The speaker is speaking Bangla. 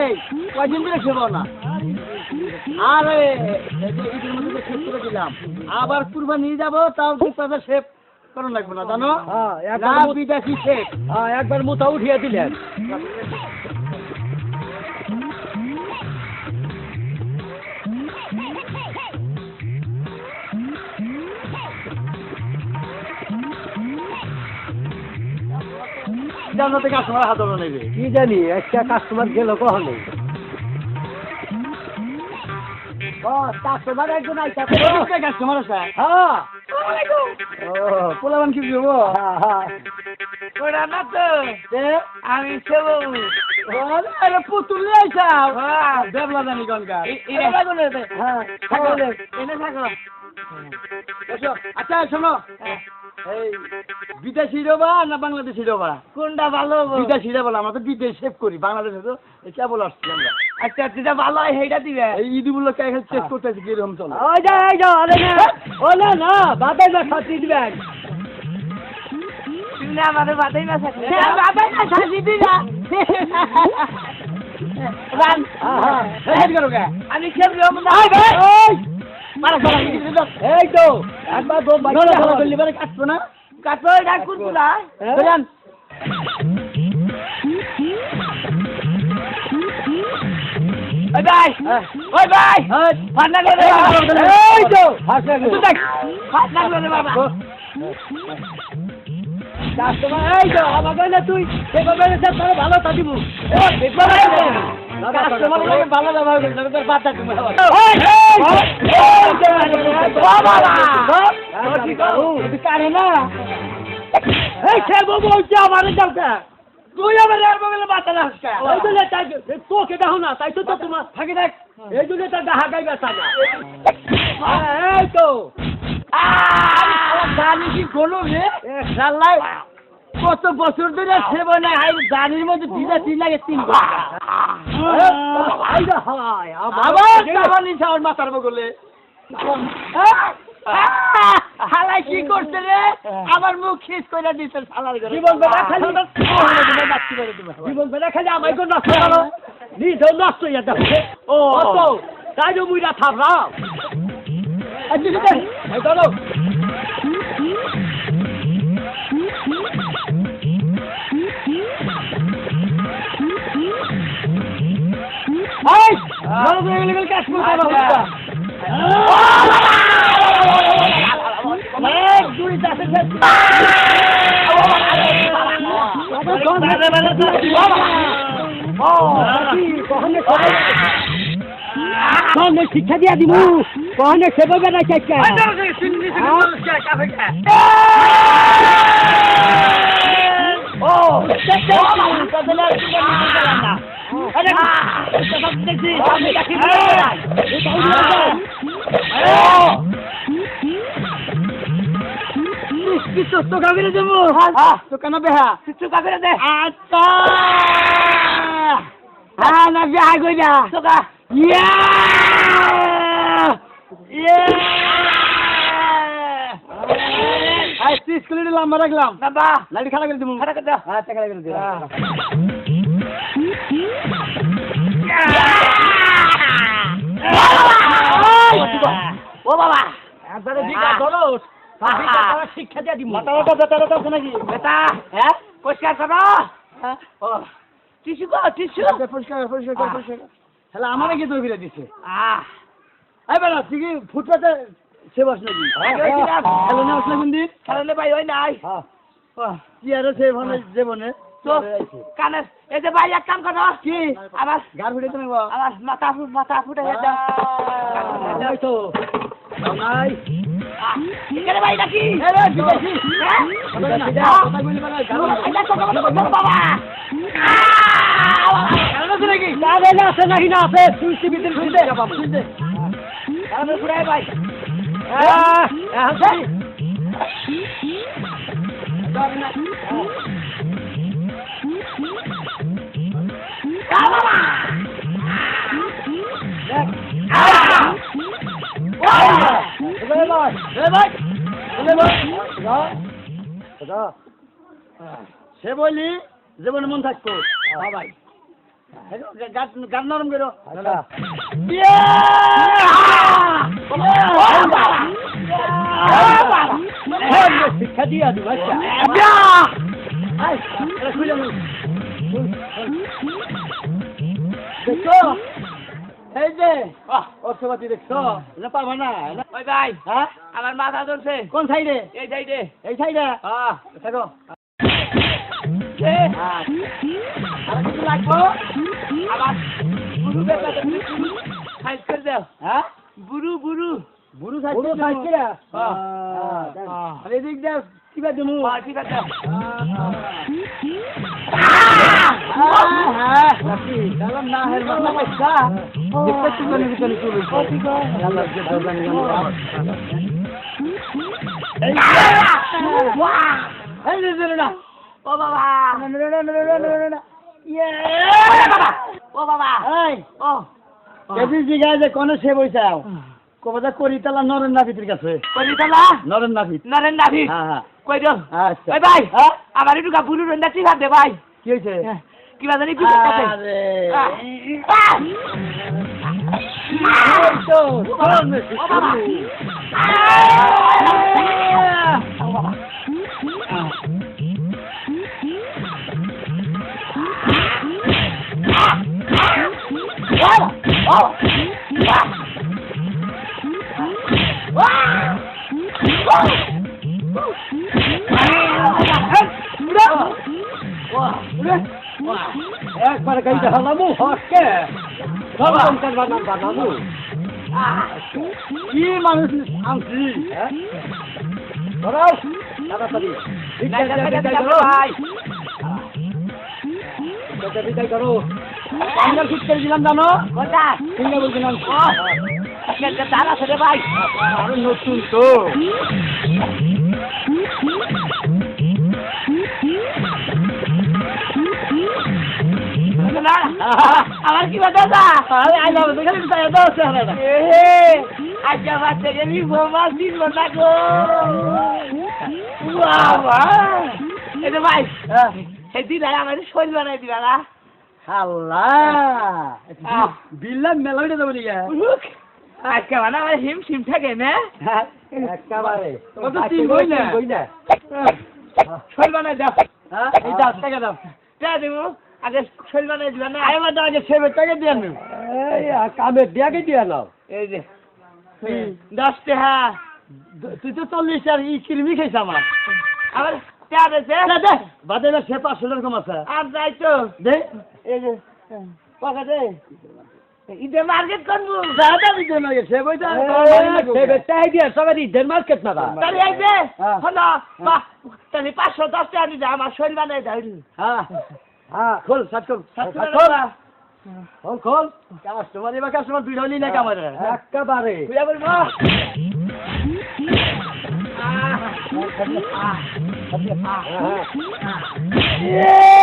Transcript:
এই কয়দিন ধরে খেবো না আরে ঈদের মধ্যে শেষ করে দিলাম আবার কুরবানি নিয়ে যাবো তাও দুধটা শেভ করা লাগবে না জানো বিদেশি শেভ একবার মুথা উঠিয়ে দিলেন জানাতে কাস্টমার হাত ধরে নেবে কি জানি একটা কাস্টমার গেল কখনো কাস্টমার একজন আইসা কাস্টমার আছে হ্যাঁ পোলাবান কি দেবো ওরা না তো আমি খেবো পুতুল নিয়ে আইসা দেবলা জানি গনকার এনে থাকো আচ্ছা শোনো এই বিদেশি রোবা না বাংলাদেশি রোবা কোনটা ভালো বিদেশি রোবা আমরা তো বিদেশ সেভ করি বাংলাদেশে তো কেবল আসছি আমরা আচ্ছা যেটা ভালো হয় সেইটা দিবে এই ঈদগুলো এখন চেক করতেছি কিরকম চলে ওই যা আরে না ও না বাবা না সাথী দিবেন তুমি না আমাদের বাদাই না থাকলে বাদাই না সাজি দিলা রান আমি খেলবো না মারা এই তো একবার দো বাইরে কাটবো না কাটো এটা করবো না ওই ভাই ওই ভাই ফান্না করে এই তো হাসনা করে বাবা কাস্টমার এই তো আমাকে না তুই সেভাবে তোর ভালো তা দিব কাস্টমার ভালো ব্যবহার করি তবে তোর বাচ্চা তুমি কারে না এই খেলবো বলছি আমার যাওটা তুই আবার আর বলে বাচ্চা না ওই জন্য তাই তোকে দেখো না তাই তো তোমার থাকি দেখ এই জন্য তার ডাহা গাই বেচা না এই তো জানি কি করলো রে সাল্লাই কত বছর ধরে সেবা না জানির মধ্যে ভিজা তিন লাগে 3 আবার মাথার বগলে হালাই কি করছে রে আমার মুখ খিস করে দিছে শালার ঘরে জীবন বেলা খালি জীবন বেলা খালি আমায় তো নষ্ট করো নিজেও নষ্ট হয়ে যাবে ও তো তাই তো মুইরা থাকলাম চলো শিক্ষা দিয়া দিব কখনো সেবা বেড়া চাইছে তো কাবিরে দেবো তো কেন বেহা কিছু কাবিরে দে আচ্ছা হ্যাঁ না বেহা কই না তোকা ইয়া আই 30 কিলো লম্বা রাখলাম বাবা লাইট খাড়া করে দেবো খাড়া করে দাও আচ্ছা খাড়া করে দেবো ও বাবা একবারে বিঘা ধরো শিক্ষা দিয়া দিব মাথা আছে নাকি বেটা হ্যাঁ পরিষ্কার করো ও টিস্যু কো টিস্যু পরিষ্কার হ্যালো আমারে কি দই দিছে আহ এই বেলা তুই কি ফুটপাতে সেবাস নাকি হ্যালো না আসলে কোনদিন খেলালে ভাই ওই নাই কি আর সে ভালো জীবনে তো কানে এই যে ভাই এক কাম করো কি আবার গার ফুটে তুমি আবার মাথা ফুটে দাও তো নাই এখানে ভাই নাকি আরে বিদেশি বাবা নাকি না আছে নাকি না আছে সুইচি ভিতরে শুনতে আরে ঘুরাই ভাই সে বলি জীবনে মন থাকতো ভাই গান নরম করো শিক্ষা দিয়া দিব দেখছো এই যে অর্থপাতি দেখছো না পাবা না ওই ভাই হ্যাঁ আমার মাথা ধরছে কোন সাইডে এই সাইডে এই সাইডে হ্যাঁ দেখো আর কিছু লাগবো আবার বুড়ু বেটা সাইজ করে দাও হ্যাঁ বুড়ু বুড়ু বুড়ু বুড়ো সাইড সাইকেল আরে এদিক দিয়ে কিবা দিমু হ্যাঁ ঠিক আছে হ্যাঁ কালাম না হের মাথা পয়সা দেখতে তুমি ভিতরে চলে আল্লাহ যে দরজা নিয়ে এই যে না ও বাবা না ইয়ে ও বাবা এই ও এদি জিগায় যে কোন সে বইছাও কবজা করিতালা নরেন নাফিতের কাছে কলিতলা নরেন নাফিত নরেন নাভি হ্যাঁ হ্যাঁ কই দাও আচ্ছা ওই ভাই হ্যাঁ আমার একটু বুড়ু রন্ডা ঠিক আছে ভাই কি হইছে কি বাজারে কি করতে আরে ওই তো একবার গাইতে হালামু হকে সব কাজ বানামু কি মানুষ আনছি ধরাও তাড়াতাড়ি ভাই বিদায় করো আমরা ঠিক করে দিলাম জানো কোথা ঠিক বলছিলাম একটা তার আছে রে ভাই আরে নতুন তো আমার কি বাতা আরে আই যাবো দেখে তাই দাও চেহারাটা আচ্ছা বাচ্চা গেলি বোমা দিন বন্ধা গো বাবা এটা ভাই এই দিন আমার শরীর বানাই দিবা না আল্লাহ বিল্লা মেলা হইতে যাবো দিকে আজকে মানে আমার হিম সিম থাকে না একেবারে কত তিন বই না শরীর বানাই দাও হ্যাঁ এই দাও টাকা দাও টাকা দেবো আগে শরীর বানাই দিবা না আরে মাত্র আগে সেবে টাকা দিয়ে আনবে এই কামে ব্যাগে দিয়ে নাও এই যে 10 টাকা তুই তো 40 আর ই কিরমি খাইছ আমার আবার টাকা দিছে দে বাদে না সে 500 টাকা আছে আর যাই তো দে এই যে টাকা দে ইদে মার্কেট করবো দাদা দিতে না সে বইটা সে বেটাই দিয়ে সবাই ঈদের মার্কেট না তাহলে এই যে হলো বাহ তাহলে 510 টাকা দিতে আমার শরীর বানাই দাও হ্যাঁ হ্যাঁ খোল সাত খোল খোল খোল কাস্টমার এবার কাস্টমার দুই হলি না কামারে একেবারে বুঝা বলবো Yeah!